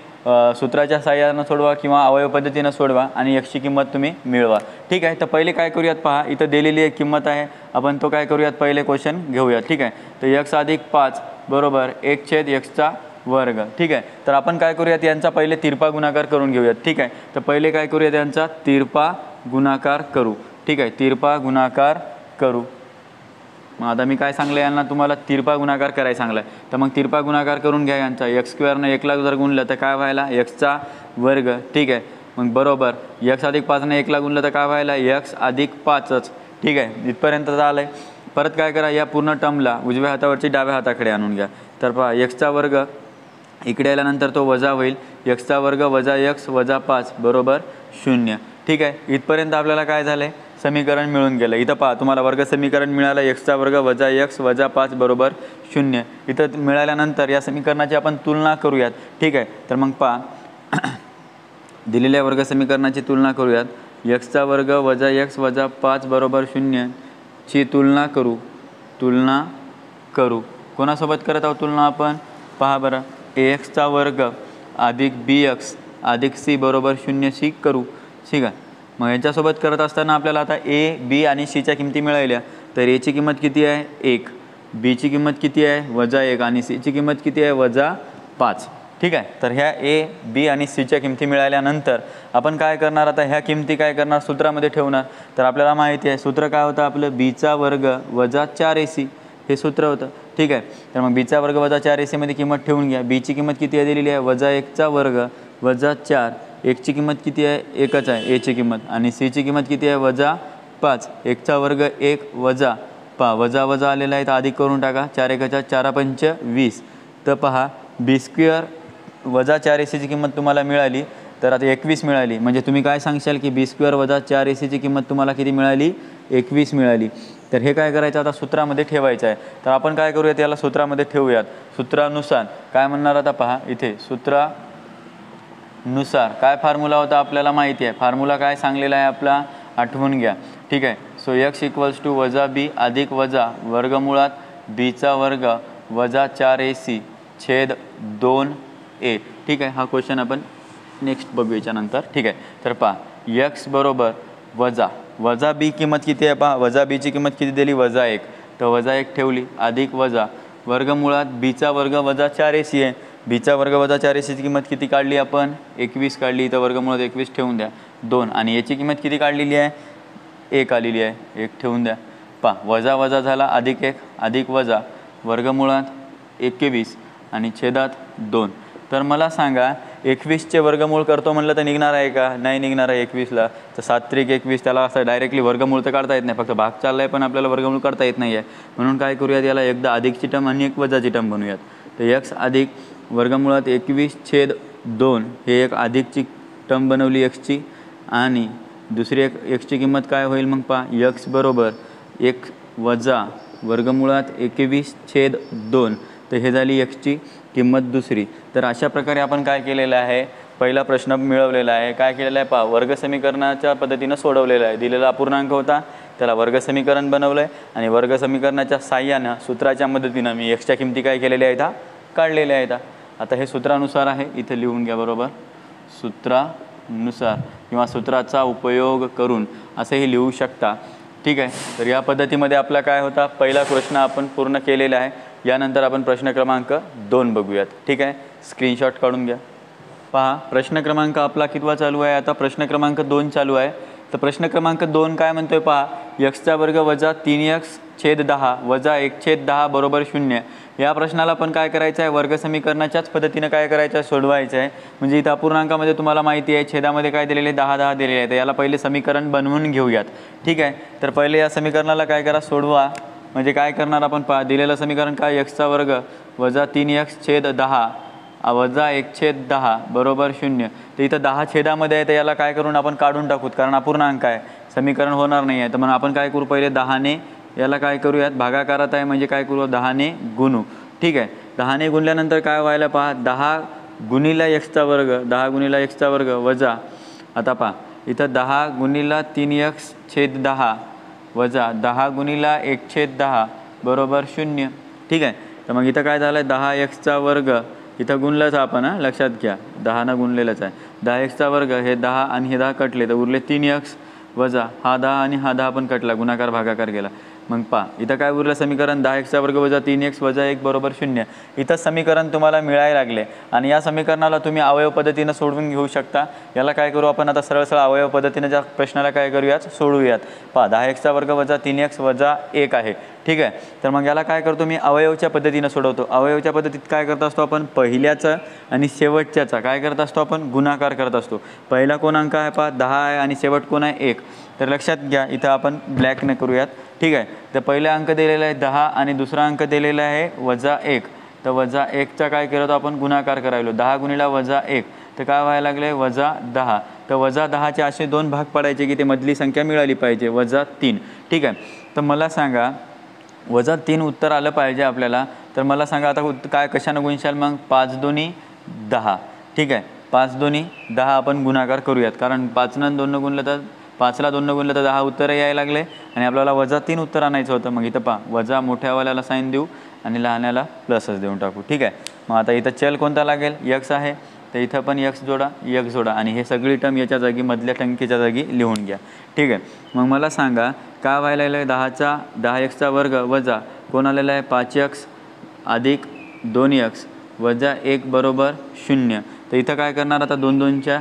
सूत्राच्या सहाय्यानं सोडवा किंवा अवयव पद्धतीनं सोडवा आणि एक्सची किंमत तुम्ही मिळवा. ठीक आहे. तर पहिले काय करूयात पहा, इथं दिलेली एक किंमत आहे, आपण तो काय करूयात, पहिले क्वेश्चन घेऊयात. ठीक आहे. तर x अधिक 5 बरोबर 1/x वर्ग. ठीक आहे. तर आपण काय करूयात, यांचा पहिले तिरपा गुणाकार करून घेऊयात. ठीक आहे. तर पहिले काय करूयात, यांचा तिरपा गुणाकार करू. ठीक आहे, तिरपा गुणाकार करू. मग आता मी काय सांगलं यांना, तुम्हाला तिरपा गुणाकार करायला सांगलं आहे. तर मग तिरपा गुणाकार करून घ्या यांचा. x² 1ला जर गुणलं तर काय व्हायला, x वर्ग. ठीक आहे. मग बरोबर x अधिक 5 1ला गुणलं तर काय व्हायला, x अधिक 5च. ठीक आहे. इथपर्यंत आलं आहे. परत काय करा, या पूर्ण टर्मला उजव्या हातावरची डाव्या हाताकडे आणून घ्या. तर पहा x वर्ग इकडे आल्यानंतर तो वजा होईल, x वर्ग वजा x वजा 5 बरोबर 0. ठीक आहे. इथपर्यंत आपल्याला काय झालं आहे, समीकरण मिळून गेलं. इथं पहा तुम्हाला वर्ग समीकरण मिळालं, x वर्ग वजा x वजा 5 बरोबर 0. इथं मिळाल्यानंतर या समीकरणाची आपण तुलना करूयात. ठीक आहे. तर मग पहा दिलेल्या वर्ग समीकरणाची तुलना करूयात. x वर्ग वजा x वजा 5 बरोबर 0 ची तुलना करू. कोणासोबत करत आहोत तुलना आपण, पहा बरं, ax वर्ग अधिक bx अधिक c बरोबर 0 सी करू. ठीक आहे. मग याच्यासोबत करत असताना आपल्याला आता a b आणि c च्या किमती मिळाल्या. तर a ची किंमत किती आहे, 1, b ची किंमत किती आहे, वजा 1 आणि c ची किंमत किती आहे, वजा 5. ठीक आहे. तर ह्या a b आणि c च्या किमती मिळाल्यानंतर आपण काय करणार, आता ह्या किमती काय करणार, सूत्रामध्ये ठेवणार. तर आपल्याला माहिती आहे सूत्र काय होतं आपलं, b चा वर्ग वजा 4ac हे सूत्र होतं. ठीक आहे. तर मग b चा वर्ग वजा 4ac मध्ये किंमत ठेवून घ्या. b ची किंमत किती आहे दिलेली आहे, वजा 1चा वर्ग वजा 4. 1 ची किंमत किती आहे, 1च आहे a ची किंमत. आणि c ची किंमत किती आहे, वजा 5. 1चा वर्ग 1 वजा पहा वजा वजा आलेला आहे, तर अधिक करून टाका. 4 1 4 5 20. तर पहा b² वजा 4ac ची किंमत तुम्हाला मिळाली, तर आता 21 मिळाली. म्हणजे तुम्ही काय सांगशाल की b² वजा 4ac ची किंमत तुम्हाला किती मिळाली, 21 मिळाली. तर हे काय करायचं, आता सूत्रामध्ये ठेवायचं आहे. तर आपण काय करूयात, याला सूत्रामध्ये ठेवूयात. सूत्रानुसार काय म्हणणार, आता पहा इथे सूत्रानुसार काय फॉर्म्युला होता आपल्याला माहिती आहे. फॉर्म्युला काय सांगलेला आहे आपला, आठवून घ्या. ठीक आहे. सो एक्स इक्वल्स टू वजा बी अधिक वजा वर्गमुळात बीचा वर्ग वजा 4ac छेद 2a. ठीक आहे. हा क्वेश्चन आपण नेक्स्ट बघू याच्यानंतर. ठीक आहे. तर पहा एक्स बरोबर वजा बी किंमत किती आहे पहा. वजा बीची किंमत किती दिली वजा 1, तर वजा 1 ठेवली अधिक वजा वर्गमुळात बीचा वर्ग वजा 4ac आहे. बीचा वर्ग वजा 4ac ची किंमत किती काढली आपण 21 काढली. तर वर्गमुळात 21 ठेवून द्या 2 आणि याची किंमत किती काढलेली आहे 1 आलेली आहे 1 ठेवून द्या. पहा वजा वजा झाला अधिक 1 अधिक वजा वर्गमुळात 21 आणि छेदात 2. तर मला सांगा 21चे वर्गमूळ करतो म्हणलं तर निघणार आहे का नाही निघणार आहे 21ला. तर 7 त्रिक 21 त्याला असं डायरेक्टली वर्गमूळ तर काढता येत नाही, फक्त भाग चालला आहे पण आपल्याला वर्गमूळ करता येत नाही आहे. म्हणून काय करूयात याला एकदा अधिकची टर्म आणि एक वजाची टर्म बनवूयात. तर एक्स अधिक वर्गमुळात 21 छेद 2 हे एक अधिकची टर्म बनवली एक्सची आणि दुसरी एक एक्सची किंमत काय होईल मग पहा एक्स बरोबर 1 वजा वर्गमुळात 21 छेद 2. तर हे झाली एक्सची किंमत दुसरी. तर अशा प्रकारे आपण काय केलेलं आहे पहिला प्रश्न मिळवलेला आहे. काय केलेलं आहे पहा वर्ग समीकरणाच्या पद्धतीनं सोडवलेलं आहे. दिलेला अपूर्णांक होता त्याला वर्ग समीकरण बनवलं आहे आणि वर्ग समीकरणाच्या साह्यानं सूत्राच्या मदतीनं मी एक्सच्या किमती काय केलेल्या आहेत काढलेल्या आहेत. आता हे सूत्रानुसार आहे इथे लिहून घ्या बरोबर सूत्रानुसार किंवा सूत्राचा उपयोग करून असंही लिहू शकता. ठीक आहे. तर या पद्धतीमध्ये आपला काय होता पहिला प्रश्न आपण पूर्ण केलेला आहे. यानंतर आपण प्रश्न क्रमांक 2 बघूयात. ठीक आहे. स्क्रीनशॉट काढून घ्या. पहा प्रश्न क्रमांक आपला कितवा चालू आहे आता प्रश्न क्रमांक 2 चालू आहे. तर प्रश्न क्रमांक 2 काय म्हणतोय पहा एक्सचा वर्ग वजा 3x छेद 10 वजा 1 छेद 10 बरोबर 0. या प्रश्नाला पण काय करायचं आहे वर्ग समीकरणाच्याच पद्धतीनं काय करायचं आहे सोडवायचं आहे. म्हणजे इथं अपूर्णांकामध्ये तुम्हाला माहिती आहे छेदामध्ये काय दिलेले 10 दिलेले आहे. तर याला पहिले समीकरण बनवून घेऊयात. ठीक आहे. तर पहिले या समीकरणाला काय करा सोडवा. म्हणजे काय करणार आपण पहा दिलेलं समीकरण काय एक्सचा वर्ग वजा 3x छेद 10 वजा 1 छेद 10 बरोबर 0. तर इथं 10 छेदामध्ये आहे तर याला काय करून आपण काढून टाकूत कारण अपूर्णांक आहे समीकरण होणार नाही आहे. तर म्हणून आपण काय करू पहिले 10ने याला काय करूयात भागाकारात आहे म्हणजे काय करू 10ने गुणू. ठीक आहे. 10ने गुणल्यानंतर काय व्हायला पहा 10 गुणिला एक्सचा वर्ग 10 गुणिला एक्सचा वर्ग वजा आता पहा इथं 10 गुणिला 3x छेद 10 वजा 10 गुणिला 1 छेद 10 बरोबर 0. ठीक आहे. तर मग इथं काय झालं आहे 10xचा वर्ग इथं गुणलंच आपण लक्षात घ्या 10नं गुणलेलंच आहे. 10xचा वर्ग हे 10 आणि हे 10 कटले तर उरले 3x वजा हा 10 आणि हा 10 पण कटला गुणाकार भागाकार गेला. मग पहा इथं काय उरलं समीकरण 10xचा वर्ग वजा 3x वजा 1 बरोबर 0. इथं समीकरण तुम्हाला मिळायला लागले आणि या समीकरणाला तुम्ही अवयव पद्धतीनं सोडवून घेऊ शकता. याला काय करू आपण आता सरळ सरळ अवयव पद्धतीनं ज्या प्रश्नाला काय करूयात सोडवूयात. पहा 10xचा वर्ग वजा 3x वजा 1 आहे. ठीक आहे. तर मग याला काय करतो मी अवयवच्या पद्धतीनं सोडवतो. अवयवच्या पद्धतीत काय करत असतो आपण पहिल्याचा आणि शेवटच्याचा काय करत असतो आपण गुणाकार करत असतो. पहिला कोण अंक आहे पहा 10 आहे आणि शेवट कोण आहे 1. तर लक्षात घ्या इथं आपण ब्लॅकने करूयात. ठीक आहे. तर पहिला अंक दिलेला आहे 10 आणि दुसरा अंक दिलेला आहे वजा 1. तर वजा 1चा काय करत आपण गुणाकार करायलो 10 गुणिला वजा 1 तर काय व्हायला लागले वजा 10. तर वजा 10चे असे 2 भाग पडायचे की ते मधली संख्या मिळाली पाहिजे वजा 3. ठीक आहे. तर मला सांगा वजा 3 उत्तर आलं पाहिजे आपल्याला. तर मला सांगा आता काय कशानं गुणशाल मग 5 दोन्ही 10. ठीक आहे. 5 दोन्ही 10 आपण गुणाकार करूयात कारण 5नं 2 गुणलं तर 5ला 2 गुणलं तर 10 उत्तरं यायला लागले आणि आपल्याला वजा 3 उत्तर आणायचं होतं. मग इथं पहा वजा मोठ्यावाल्याला साईन देऊ आणि लहान्याला प्लसच देऊन टाकू. ठीक आहे. मग आता इथं चल कोणता लागेल x आहे तर इथं पण x जोडा आणि हे सगळी टर्म याच्या जागी मधल्या टंकीच्या जागी लिहून घ्या. ठीक आहे. मग मला सांगा काय व्हायला लागलं आहे 10xचा वर्ग वजा कोण आलेला आहे 5x अधिक 2x वजा 1 बरोबर 0. तर इथं काय करणार आता 2च्या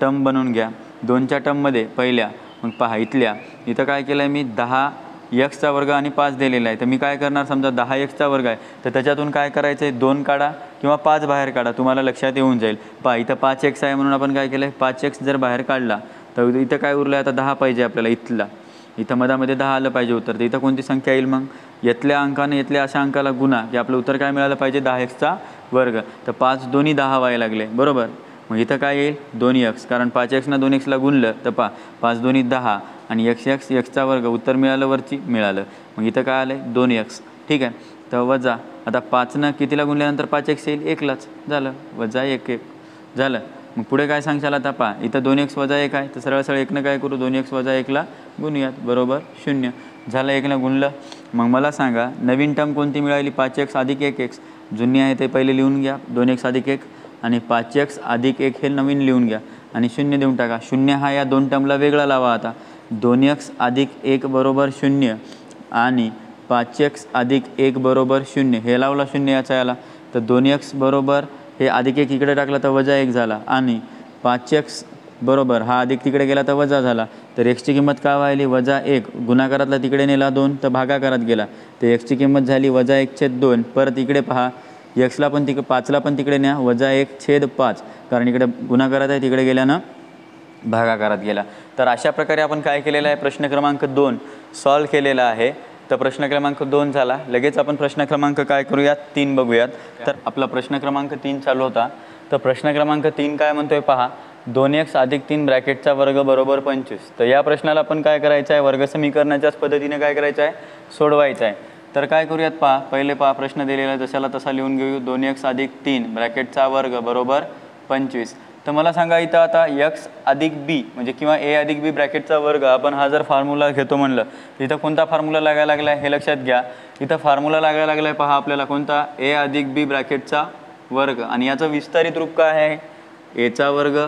टर्म बनवून घ्या. 2च्या टर्ममध्ये पहिल्या मग पहा इथं काय केलं आहे मी 10xचा वर्ग आणि 5 दिलेला आहे. तर मी काय करणार समजा 10xचा वर्ग आहे तर त्याच्यातून काय करायचं आहे 2 काढा किंवा 5 बाहेर काढा तुम्हाला लक्षात येऊन जाईल. पहा इथं 5x आहे म्हणून आपण काय केलं आहे 5x जर बाहेर काढला तर इथं काय उरलं आहे आता 10 पाहिजे आपल्याला इथं मधामध्ये 10 आलं पाहिजे उत्तर. तर इथं कोणती संख्या येईल मग यातल्या अंकाने यातल्या अशा अंकाला गुणा की आपलं उत्तर काय मिळालं पाहिजे 10xचा वर्ग. तर 5 दोन्ही 10 व्हायला लागले बरोबर. मग इथं काय येईल 2x कारण 5xनं 2xला गुणलं तर पहा 5 दोन्ही 10 आणि xचा वर्ग उत्तर मिळालं वरची मिळालं. मग इथं काय आलं 2x. ठीक आहे. तर वजा आता 5नं कितीला गुणल्यानंतर 5x येईल 1लाच झालं वजा 1 झालं. मग पुढे काय सांगशाल आता पहा, इथं 2x वजा 1 आहे, तर सरळ सरळ 1नं काय करू, 2x वजा 1ला गुणूयात, बरोबर 0 झालं. 1नं गुणलं. मग मला सांगा नवीन टर्म कोणती मिळाली, 5x अधिक 1x. जुनी आहे ते पहिले लिहून घ्या, 2x अधिक 1 आणि 5x अधिक 1 हे नवीन लिहून घ्या आणि 0 देऊन टाका. 0 हा या दोन टर्मला वेगळा लावा. आता 2x अधिक 1 बरोबर 0 आणि 5x अधिक 1 बरोबर 0 हे लावला 0 याचा याला, तर 2x बरोबर हे अधिक 1 इकडे टाकला तर वजा 1 झाला आणि 5x बरोबर हा अधिक तिकडे गेला तर वजा झाला. तर एक्सची किंमत काय व्हायली, वजा 1. गुणाकारातला तिकडे नेला 2 तर भागाकारात गेला, तर एक्सची किंमत झाली वजा 1/2. परत इकडे पहा, एक्सला पण 5ला पण तिकडे न्या, वजा 1/5, कारण इकडे गुणाकारात आहे तिकडे गेल्यानं भागाकारात गेला. तर अशा प्रकारे आपण काय केलेलं आहे, प्रश्न क्रमांक 2 सॉल्व केलेला आहे. तर प्रश्न क्रमांक 2 झाला. लगेच आपण प्रश्न क्रमांक काय करूयात, 3 बघूयात. तर आपला प्रश्न क्रमांक 3 चालू होता. तर प्रश्न क्रमांक 3 काय म्हणतोय पहा, 2x अधिक 3 ब्रॅकेटचा वर्ग बरोबर 25. तर या प्रश्नाला आपण काय करायचं आहे, वर्ग समीकरणाच्याच पद्धतीने काय करायचं आहे, सोडवायचं आहे. तर काय करूयात पहा, पहिले पहा प्रश्न दिलेला जशाला तसा लिहून घेऊ. 2x अधिक 3 ब्रॅकेटचा वर्ग बरोबर 25. तर मला सांगा इथं आता x अधिक b म्हणजे किंवा a अधिक b ब्रॅकेटचा वर्ग, आपण हा जर फॉर्म्युला घेतो म्हणलं इथं कोणता फॉर्म्युला लागायला लागला आहे हे लक्षात घ्या. इथं फॉर्म्युला लागायला लागला आहे पहा आपल्याला कोणता, a अधिक b ब्रॅकेटचा वर्ग आणि याचं विस्तारित रूप काय आहे, a चा वर्ग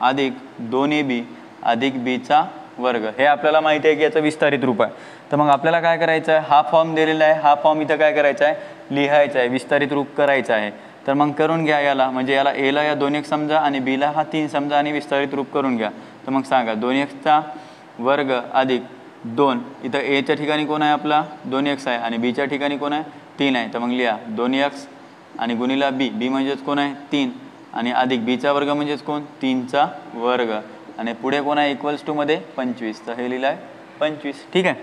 अधिक 2ab अधिक b चा वर्ग. हे आपल्याला माहिती आहे की याचं विस्तारित रूप आहे. तर मग आपल्याला काय करायचं आहे, हा फॉर्म दिलेला आहे, हा फॉर्म इथं काय करायचा आहे, लिहायचा आहे, विस्तारित रूप करायचं आहे. तर मग करून घ्या याला, म्हणजे याला एला या 2x समजा आणि बीला हा 3 समजा आणि विस्तारित रूप करून घ्या. तर मग सांगा 2x वर्ग अधिक 2, इथं एच्या ठिकाणी कोण आहे आपला 2x आहे आणि बीच्या ठिकाणी कोण आहे 3 आहे. तर मग लिहा 2x आणि गुणिला बी म्हणजेच कोण आहे 3 आणि अधिक बीचा वर्ग म्हणजेच कोण 3चा वर्ग आणि पुढे कोण आहे इक्वल्स टू मध्ये 25. तर हे लिहिलं आहे 25. ठीक आहे.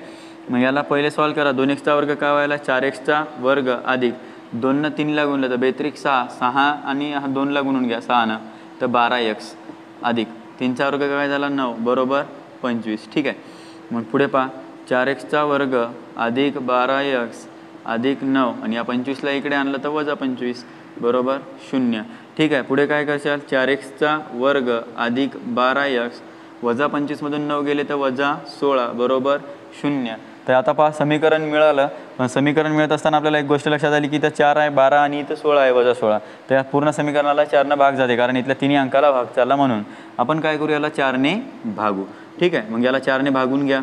मग याला पहिले सॉल्व करा. 2x वर्ग काय व्हायला, 4x वर्ग अधिक 2नं 3ला गुणलं तर बेत्रिक 6, 6 आणि 2ला गुणून घ्या 6नं तर 12x अधिक 3चा वर्ग काय झाला 9 बरोबर 25. ठीक आहे. मग पुढे पहा 4x वर्ग अधिक 12x अधिक 9 आणि या 25ला इकडे आणलं तर वजा 25 बरोबर 0. ठीक आहे. पुढे काय करशाल, 4x वर्ग अधिक 12x वजा 25मधून 9 गेले तर वजा 16 बरोबर 0. तर आता पहा समीकरण मिळालं, पण समीकरण मिळत असताना आपल्याला एक गोष्ट लक्षात आली की इथं 4 आहे 12 आणि इथं 16 आहे वजा 16. तर या पूर्ण समीकरणाला 4नं भाग जाते, कारण इथल्या तिन्ही अंकाला भाग चालला म्हणून आपण काय करू, याला 4ने भागू. ठीक आहे. मग याला 4ने भागून घ्या.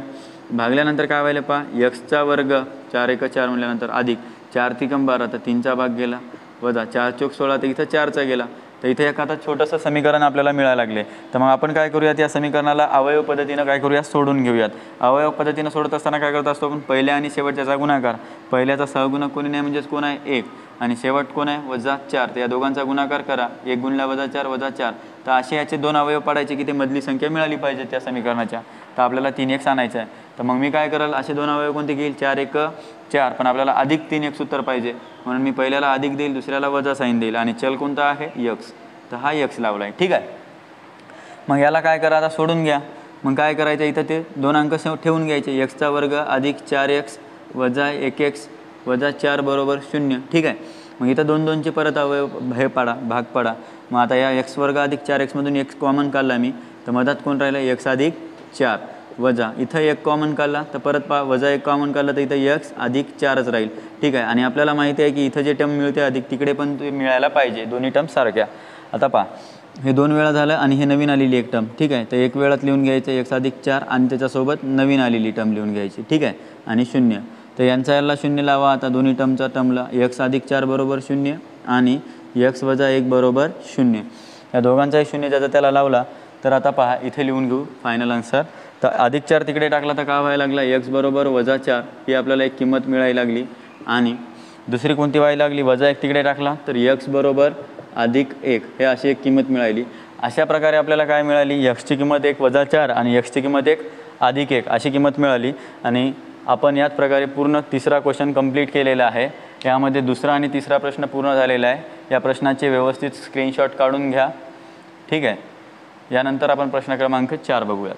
भागल्यानंतर काय व्हायला पहा, x वर्ग 4 × 4 म्हणल्यानंतर अधिक 4 × 3 12 तर 3चा भाग गेला वजा 4 × 4 16 तर इथं 4चा गेला. तर इथे एक आता छोटंसं समीकरण आपल्याला मिळायला लागले. तर मग आपण काय करूयात, या समीकरणाला अवयव पद्धतीनं काय करूयात, सोडून घेऊयात. अवयव पद्धतीनं सोडत असताना काय करत असतो आपण, पहिल्या आणि शेवटच्याचा गुणाकार. पहिल्याचा सहगुणक कोणी नाही म्हणजेच कोण आहे 1 आणि शेवट कोण आहे वजा 4. तर या दोघांचा गुणाकार करा, 1 गुणला वजा 4 वजा 4. तर असे याचे 2 अवयव पाडायचे की ते मधली संख्या मिळाली पाहिजे त्या समीकरणाच्या. तर आपल्याला 3x आणायचं आहे. तर मग मी काय कराल, असे 2 अवयव कोणते घेईल, 4 × 1 = 4, पण आपल्याला अधिक 3x उत्तर पाहिजे म्हणून मी पहिल्याला अधिक देईल, दुसऱ्याला वजा साईन देईल आणि चल कोणता आहे x. तर हा x लावला आहे. ठीक आहे. मग याला काय करा, आता सोडून घ्या. मग काय करायचं, इथं ते 2 अंक ठेवून घ्यायचे, x वर्ग अधिक 4x वजा 1x वजा 4 बरोबर 0. ठीक आहे. मग इथं 2 2चे परत अवयव हे पाडा, भाग पाडा. मग आता या x वर्ग अधिक 4x मधून x कॉमन काढला मी, तर मधात कोण राहिलं x अधिक 4 वजा इथं 1 कॉमन काढला तर परत वजा 1 कॉमन काढला तर इथं x अधिक 4च राहील. ठीक आहे. आणि आपल्याला माहिती आहे की इथं जे टर्म मिळते अधिक तिकडे पण ते मिळायला पाहिजे, दोन्ही टर्म सारख्या. आता पहा हे 2 वेळा झालं आणि हे नवीन आलेली एक टर्म. ठीक आहे. तर 1 वेळात लिहून घ्यायचं x अधिक 4 आणि त्याच्यासोबत नवीन आलेली टर्म लिहून घ्यायची. ठीक आहे. आणि 0. तर यांचा याला 0 लावा. आता दोन्ही टर्मला x अधिक 4 बरोबर 0 आणि x वजा 1 बरोबर 0. या दोघांचाही 0 ज्याचा त्याला लावला. तर आता पहा इथे लिहून घेऊ फायनल आन्सर. तर अधिक 4 तिकडे टाकला तर काय व्हायला लागला, x बरोबर वजा 4 ही आपल्याला एक किंमत मिळायला लागली आणि दुसरी कोणती व्हायला लागली, वजा 1 तिकडे टाकला तर x बरोबर अधिक 1 हे अशी एक किंमत मिळाली. अशा प्रकारे आपल्याला काय मिळाली, x ची किंमत 1 वजा 4 आणि x ची किंमत 1 अधिक 1 अशी किंमत मिळाली. आणि आपण याच प्रकारे पूर्ण तिसरा क्वेश्चन कंप्लीट केलेला आहे. यामध्ये दुसरा आणि तिसरा प्रश्न पूर्ण झालेला आहे. या प्रश्नाचे व्यवस्थित स्क्रीनशॉट काढून घ्या. ठीक आहे. यानंतर आपण प्रश्न क्रमांक 4 बघूयात.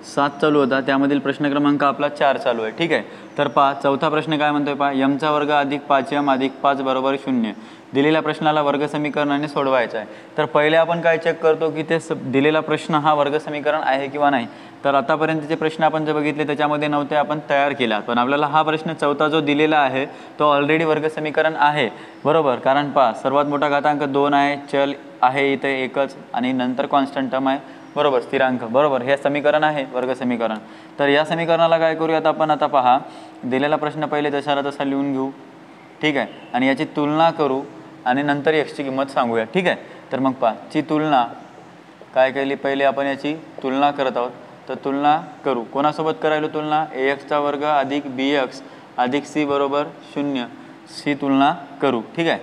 7 चालू होता, त्यामधील प्रश्न क्रमांक आपला 4 चालू आहे. ठीक आहे. तर पहा चौथा प्रश्न काय म्हणतोय पहा, m चा वर्ग अधिक 5m अधिक 5 बरोबर 0. दिलेल्या प्रश्नाला वर्गसमीकरणाने सोडवायचं आहे. तर पहिले आपण काय चेक करतो की ते दिलेला प्रश्न हा वर्गसमीकरण आहे किंवा नाही. तर आतापर्यंतचे प्रश्न आपण जे बघितले त्याच्यामध्ये नव्हते, आपण तयार केला. पण आपल्याला हा प्रश्न चौथा जो दिलेला आहे तो ऑलरेडी वर्गसमीकरण आहे, बरोबर. कारण पहा, सर्वात मोठा घातांक 2 आहे, चल आहे इथे एकच, आणि नंतर कॉन्स्टंट टर्म आहे, बरोबर, स्थिरांक, बरोबर. हे समीकरण आहे वर्गसमीकरण. तर या समीकरणाला काय करूयात आपण, आता पहा, दिलेला प्रश्न पहिले जशाला तसा लिहून घेऊ, ठीक आहे, आणि याची तुलना करू आणि नंतर एक्सची किंमत सांगूया, ठीक आहे. तर मग पहा, ची तुलना काय केली, पहिले आपण याची तुलना करत आहोत. तर तुलना करू, कोणासोबत करायला तुलना, ax² अधिक bx अधिक c बरोबर 0, ची तुलना करू, ठीक आहे.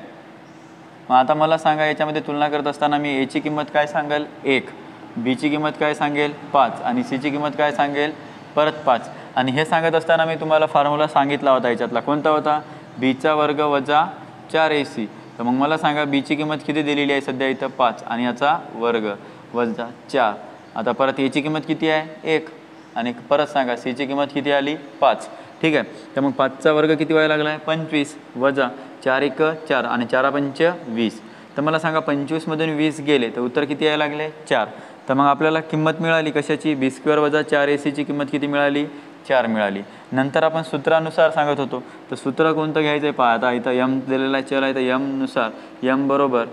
मग आता मला सांगा, याच्यामध्ये तुलना करत असताना मी a ची किंमत काय सांगेल 1, b ची किंमत काय सांगेल 5 आणि c ची किंमत काय सांगेल परत 5. आणि हे सांगत असताना मी तुम्हाला फॉर्म्युला सांगितला होता, याच्यातला कोणता होता, b² वजा 4ac. तर मग मला सांगा b ची किंमत किती दिलेली आहे सध्या इथं 5 आणि याचा वर्ग वजा 4. आता परत a ची किंमत किती आहे 1 आणि परत सांगा c ची किंमत किती आली 5, ठीक आहे. तर मग 5चा वर्ग किती व्हायला लागला आहे 25 वजा 4 1 4 आणि 4 5 20. तर मला सांगा 25 मधून 20 गेले तर उत्तर किती यायला लागले 4. तर मग आपल्याला किंमत मिळाली कशाची, b² वजा 4ac ची किंमत किती मिळाली 4 मिळाली. नंतर आपण सूत्रानुसार सांगत होतो, तर सूत्र कोणतं घ्यायचं आहे पहा. आता इथं m दिलेला चल आहे, तर m नुसार m बरोबर,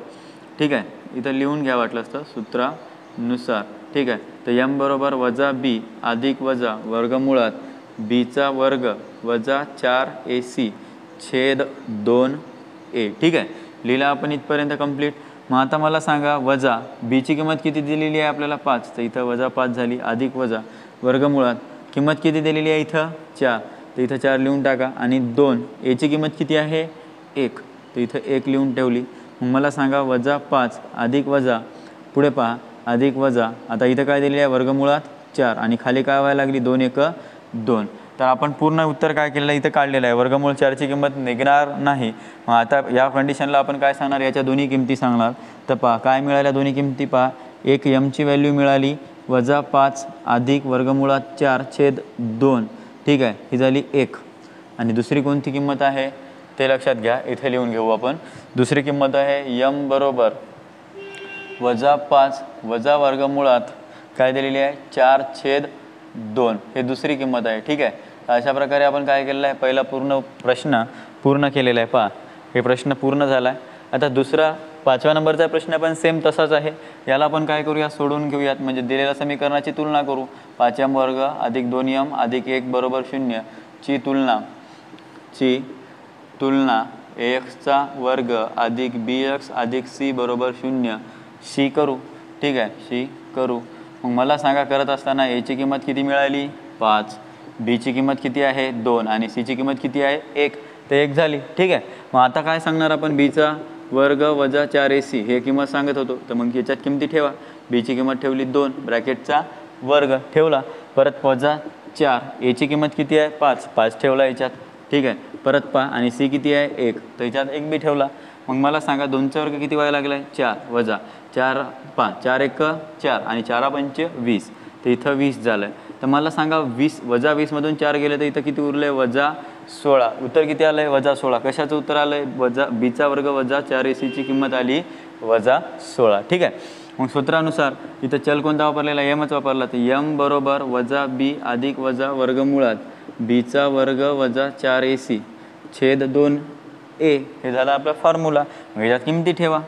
ठीक आहे, इथं लिहून घ्या वाटलं असतं सूत्रानुसार, ठीक आहे. तर m बरोबर वजा b अधिक वजा वर्गमुळात bचा वर्ग वजा 4ac छेद 2a, ठीक आहे. लिहिला आपण इथपर्यंत कंप्लीट. मग आता मला सांगा, वजा b ची किंमत किती दिलेली आहे आपल्याला 5, तर इथं वजा 5 झाली, अधिक वजा वर्गमुळात किंमत किती दिलेली आहे इथं 4, तर इथं 4 लिहून टाका, आणि 2 a ची किंमत किती आहे 1, तर इथं 1 लिहून ठेवली. मग मला सांगा वजा 5 अधिक वजा, पुढे पहा अधिक वजा, आता इथं काय दिलेली आहे वर्गमुळात 4 आणि खाली काय व्हायला लागली 2 1 2. तर आपण पूर्ण उत्तर काय केलेलं आहे इथं काढलेलं आहे, वर्गमूळ 4 ची किंमत निघणार नाही. मग आता या कंडिशनला आपण काय सांगणार, याच्या दोन्ही किमती सांगणार. तर पहा काय मिळाल्या दोन्ही किमती, पहा एक m ची व्हॅल्यू मिळाली वजा 5 अधिक वर्गमुळात 4 छेद 2, ठीक आहे, ही झाली 1. आणि दुसरी कोणती किंमत आहे ते लक्षात घ्या, इथे लिहून घेऊ आपण. दुसरी किंमत आहे m बरोबर वजा 5 वजा वर्गमुळात काय दिलेली आहे 4 छेद 2, हे दुसरी किंमत आहे, ठीक आहे. अशा प्रकारे आपण काय केलेलं आहे, पहिला पूर्ण प्रश्न पूर्ण केलेला आहे. पहा हे प्रश्न पूर्ण झाला आहे. आता दुसरा 5व्या नंबरचा प्रश्न पण सेम तसाच आहे. याला आपण काय करूया, सोडून घेऊयात, म्हणजे दिलेल्या समीकरणाची तुलना करू. 5m वर्ग अधिक 2m अधिक 1 बरोबर 0 ची तुलना ax वर्ग अधिक bx अधिक c बरोबर 0 शी करू, ठीक आहे, शी करू. मग मला सांगा, करत असताना a ची किंमत किती मिळाली 5, b ची किंमत किती आहे 2 आणि c ची किंमत किती आहे 1, तर 1 झाली, ठीक आहे. मग आता काय सांगणार आपण, b चा वर्ग वजा 4ac हे किंमत सांगत होतो, तर मग याच्यात किमती ठेवा. b ची किंमत ठेवली 2, ब्रॅकेटचा वर्ग ठेवला, परत वजा 4, a ची किंमत किती आहे 5, 5 ठेवला याच्यात, ठीक आहे. परत पहा, आणि c किती आहे 1, तर याच्यात 1 बी ठेवला. मग मला सांगा 2चा वर्ग किती व्हायला लागला आहे 4 वजा 4 5 4 1 4 आणि 4 5 20, तर इथं 20 झालं आहे. तर मला सांगा 20 वजा 20 मधून 4 गेले तर इथं किती उरलं आहे वजा 16. उत्तर किती आलं आहे वजा 16. कशाचं उत्तर आलं आहे, वजा bचा वर्ग वजा 4ac ची किंमत आली वजा 16, ठीक आहे. मग सूत्रानुसार इथं चल कोणता वापरलेला, mच वापरला, तर m बरोबर वजा b अधिक वजा वर्गमुळात bचा वर्ग वजा 4ac छेद 2a, हे झालं आपला फॉर्म्युला. मग याच्यात किमती ठेवा,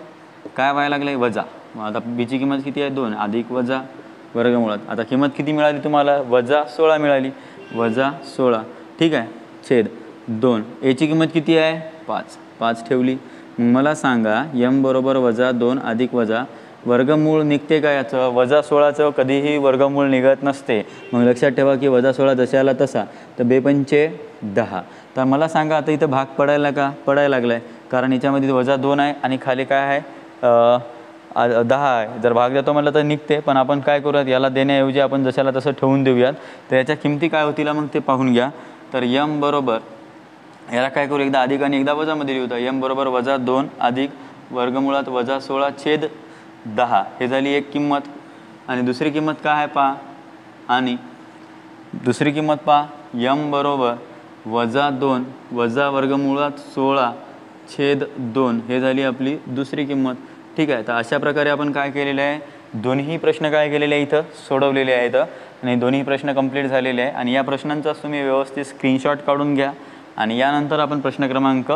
काय व्हायला लागलं आहे वजा. मग आता b ची किंमत किती आहे 2 अधिक वजा वर्गमुळात, आता किंमत किती मिळाली तुम्हाला वजा 16 मिळाली, वजा 16, ठीक आहे, छेद 2. a ची किंमत किती आहे 5, 5 ठेवली. मग मला सांगा m बरोबर वजा 2 अधिक वजा वर्गमूळ निघते का याचं, वजा 16चं कधीही वर्गमूळ निघत नसते. मग लक्षात ठेवा की वजा 16 जशाला तसा, तर 2 पंचे 10. तर मला सांगा आता इथं भाग पडायला लागला आहे, कारण याच्यामध्ये वजा 2 आहे आणि खाली काय आहे 10 आहे. जर भाग देतो म्हटलं तर निघते, पण आपण काय करूयात, याला देण्याऐवजी आपण जशाला तसं ठेवून देऊयात. तर याच्या किमती काय होतील मग ते पाहून घ्या. तर m बरोबर, याला काय करू, एकदा अधिक आणि एकदा वजामध्ये लिहू. तर m बरोबर वजा 2 अधिक वर्गमुळात वजा 16 छेद 10, हे झाली एक किंमत. आणि दुसरी किंमत काय आहे पहा, आणि दुसरी किंमत पहा m बरोबर वजा 2 वजा वर्गमुळात 16 छेद 2 हे झाली आपली दुसरी किंमत. ठीक आहे. तर अशा प्रकारे आपण काय केलेलं आहे, दोन्ही प्रश्न काय केलेले आहे इथं सोडवलेले आहेत आणि दोन्ही प्रश्न कंप्लीट झालेले आहे. आणि या प्रश्नांचा तुम्ही व्यवस्थित स्क्रीनशॉट काढून घ्या. आणि यानंतर आपण प्रश्न क्रमांक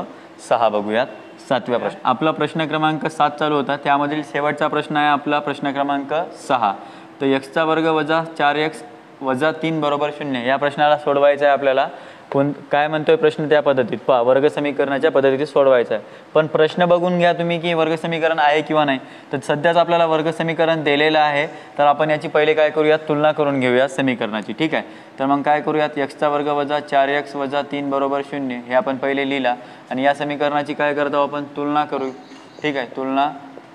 6 बघूयात. 7व्या प्रश्न. आपला प्रश्न क्रमांक 7 चालू होता, त्यामधील शेवटचा प्रश्न आहे आपला प्रश्न क्रमांक 6. तर x² वजा 4x वजा 3 बरोबर 0 या प्रश्नाला सोडवायचं आहे आपल्याला. काय म्हणतोय प्रश्न त्या पद्धतीत पहा, वर्ग समीकरणाच्या पद्धतीत सोडवायचा आहे. पण प्रश्न बघून घ्या तुम्ही की वर्ग समीकरण आहे किंवा नाही. तर सध्याच आपल्याला वर्ग समीकरण दिलेलं आहे, तर आपण याची पहिले काय करूयात, तुलना करून घेऊयात समीकरणाची. ठीक आहे. तर मग काय करूयात, x² वजा 4x वजा 3 बरोबर 0 हे आपण पहिले लिहिला आणि या समीकरणाची काय करतो आपण, तुलना करू. ठीक आहे. तुलना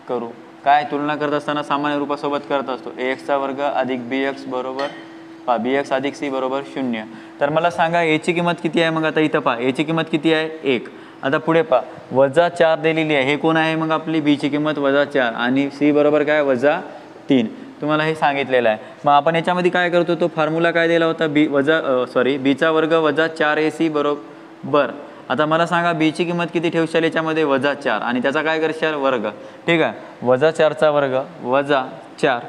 करू. काय तुलना करत असताना सामान्य रूपासोबत करत असतो. ax² अधिक bx बरोबर bx अधिक c बरोबर 0. तर मला सांगा याची किंमत किती आहे. मग आता इथं पहा याची किंमत किती आहे 1. आता पुढे पहा वजा 4 दिलेली आहे, हे कोण आहे मग आपली b ची किंमत वजा 4 आणि c बरोबर काय वजा 3. तुम्हाला हे सांगितलेलं आहे. मग आपण याच्यामध्ये काय करतो, तो फॉर्म्युला काय दिला होता b² वजा 4ac बरोबर. आता मला सांगा b ची किंमत किती ठेवशाल याच्यामध्ये वजा 4 आणि त्याचा काय करशाल वर्ग. ठीक आहे. वजा 4चा वर्ग वजा 4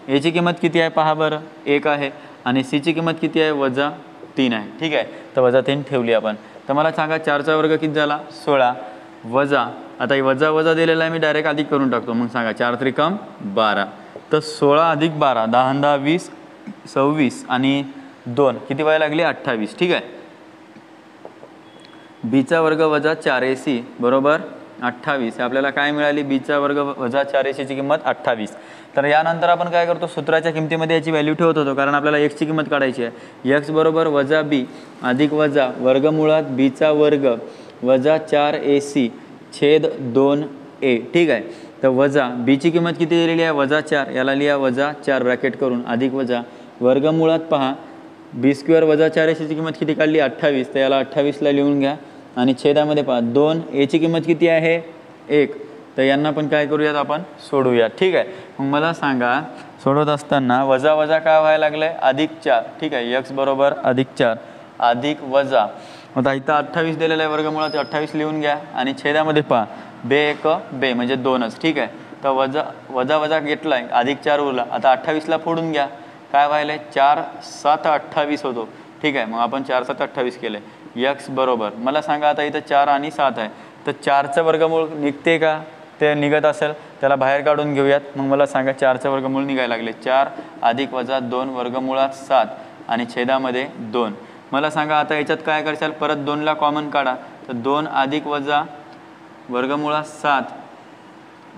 याची किंमत किती आहे पहा बरं 1 आहे आणि c ची किंमत किती आहे वजा 3 आहे. ठीक आहे. तर वजा 3 ठेवली आपण. तर मला सांगा 4चा वर्ग किती झाला 16 वजा, आता हे वजा वजा दिलेला आहे मी डायरेक्ट अधिक करून टाकतो. मग सांगा 4 त्रिकम 12. तर 16 अधिक 12 10 10 20 26 आणि 2 किती व्हायला लागले 28. ठीक आहे. b² वजा 4ac बरोबर 28 आपल्याला काय मिळाली, b² वजा 4ac ची किंमत 28. तर यानंतर आपण काय करतो, सूत्राच्या किमतीमध्ये याची व्हॅल्यू ठेवत होतो, कारण आपल्याला x ची किंमत काढायची आहे. x बरोबर वजा b अधिक वजा वर्गमुळात b² वजा 4ac छेद 2a. ठीक आहे. तर वजा b ची किंमत किती दिलेली आहे वजा 4, याला लिहा वजा 4 ब्रॅकेट करून अधिक वजा वर्गमुळात पहा b² वजा 4ac ची किंमत किती काढली 28, तर याला 28 ला लिहून घ्या आणि छेदामध्ये पहा 2a ची किंमत किती आहे 1. तर यांना पण काय करूयात आपण सोडूया. ठीक आहे. मग मला सांगा सोडवत असताना वजा वजा काय व्हायला लागलंय अधिक 4. ठीक आहे. x बरोबर अधिक 4 अधिक वजा, आता इथं 28 दिलेलं आहे वर्गमुळात 28 लिहून घ्या आणि छेदामध्ये पहा बे म्हणजे 2च. ठीक आहे. तर वजा वजा वजा घेतलाय अधिक 4 उरला. आता 28 ला फोडून घ्या, काय व्हायलंय 4 7 28 होतो. ठीक आहे. मग आपण 4 7 28 केलंय. x बरोबर मला सांगा आता इथं 4 आणि 7 आहे, तर 4चं वर्गमूळ निघते का, ते निघत असेल त्याला बाहेर काढून घेऊयात. मग मला सांगा 4चं वर्गमूळ निघायला लागले 4 अधिक वजा 2 वर्गमुळात 7 आणि छेदामध्ये 2. मला सांगा आता याच्यात काय करशाल, परत 2 ला कॉमन काढा. तर 2 अधिक वजा वर्गमुळात 7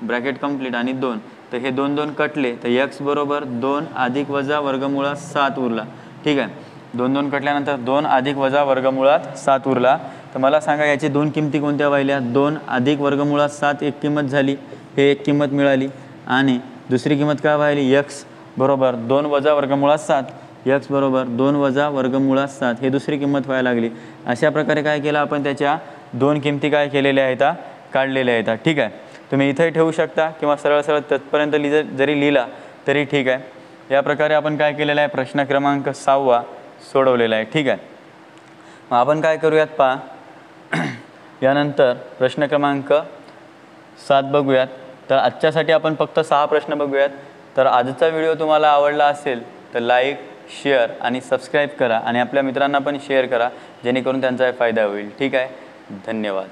ब्रॅकेट कंप्लीट आणि 2. तर हे 2 2 कटले, तर x बरोबर 2 अधिक वजा वर्गमुळात 7 उरला. ठीक आहे. 2 2 कटल्यानंतर 2 अधिक वजा वर्गमुळात 7 उरला. तर मला सांगा याची दोन किमती कोणत्या व्हायल्या, 2 अधिक वर्गमुळात 7 एक किंमत झाली, हे एक किंमत मिळाली आणि दुसरी किंमत काय व्हायली x बरोबर 2 वजा वर्गमुळात 7, x बरोबर 2 वजा वर्गमुळात 7 हे दुसरी किंमत व्हायला लागली. अशा प्रकारे काय केलं आपण त्याच्या दोन किमती काय केलेल्या आहेत काढलेल्या आहेत. ठीक आहे. तुम्ही इथे ठेवू शकता किंवा सरळ सरळ तिथपर्यंत जरी लिहिला तरी ठीक आहे. या प्रकारे आपण काय केलेलं आहे प्रश्न क्रमांक 6 सोडवलेला आहे. ठीक आहे. मग आपण काय करूयात पहा यानंतर प्रश्न क्रमांक 7 बघूयात. तर आजच्यासाठी आपण फक्त 6 प्रश्न बघूयात. तर आजचा व्हिडिओ तुम्हाला आवडला असेल तर लाईक शेअर आणि सबस्क्राईब करा आणि आपल्या मित्रांना पण शेअर करा, जेणेकरून त्यांचा फायदा होईल. ठीक आहे. धन्यवाद.